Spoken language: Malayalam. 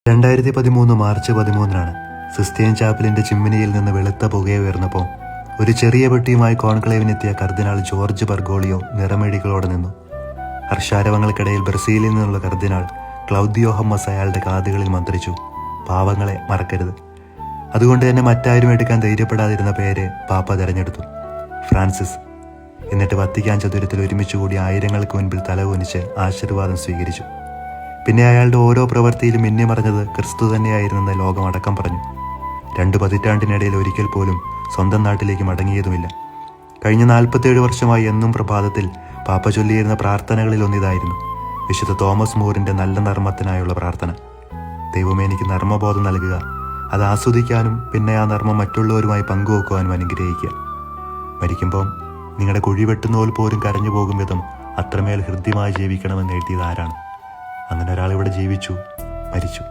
2013 മാർച്ച് 13 സിസ്റ്റൈൻ ചാപ്പലിന്റെ ചിമ്മിനിയിൽ നിന്ന് വെളുത്ത പുകയുയർന്നപ്പോൾ ഒരു ചെറിയ പെട്ടിയുമായി കോൺക്ലേവിനെത്തിയ കർദിനാൾ ജോർജ് ബർഗോളിയോ നിറമെഴികളോടെ നിന്നു. ഹർഷാരവങ്ങൾക്കിടയിൽ ബ്രസീലിൽ നിന്നുള്ള കർദിനാൾ ക്ലൗദിയോ ഹമ്മസ് അയാളുടെ കാതുകളിൽ മന്ത്രിച്ചു, പാവങ്ങളെ മറക്കരുത്. അതുകൊണ്ട് തന്നെ മറ്റാരും എടുക്കാൻ ധൈര്യപ്പെടാതിരുന്ന പേര് പാപ്പ തെരഞ്ഞെടുത്തു, ഫ്രാൻസിസ്. എന്നിട്ട് വത്തിക്കാൻ ചതുരത്തിൽ ഒരുമിച്ചുകൂടി ആയിരങ്ങൾക്ക് മുൻപിൽ തലകുനിച്ച് ആശീർവാദം സ്വീകരിച്ചു. പിന്നെ അയാളുടെ ഓരോ പ്രവൃത്തിയിലും മിന്നിമറഞ്ഞത് ക്രിസ്തു തന്നെയായിരുന്നെന്ന് ലോകം അടക്കം പറഞ്ഞു. 2 പതിറ്റാണ്ടിനിടയിൽ ഒരിക്കൽ പോലും സ്വന്തം നാട്ടിലേക്ക് മടങ്ങിയതുമില്ല. കഴിഞ്ഞ 47 വർഷമായി എന്നും പ്രഭാതത്തിൽ പാപ്പ ചൊല്ലിയിരുന്ന പ്രാർത്ഥനകളിൽ ഒന്നിതായിരുന്നു, വിശുദ്ധ തോമസ് മൂറിന്റെ നല്ല നർമ്മത്തിനായുള്ള പ്രാർത്ഥന. ദൈവമേ, എനിക്ക് നർമ്മബോധം നൽകുക, അത് ആസ്വദിക്കാനും പിന്നെ ആ നർമ്മം മറ്റുള്ളവരുമായി പങ്കുവെക്കുവാനും അനുഗ്രഹിക്കുക. മരിക്കുമ്പം നിങ്ങളുടെ കുഴി വെട്ടുന്നോൽ പോലും കരഞ്ഞു പോകും വിധം അത്രമേൽ ഹൃദ്യമായി ജീവിക്കണമെന്ന് എഴുതിയത് ആരാണ്? അങ്ങനെ ഒരാളിവിടെ ജീവിച്ചു, മരിച്ചു.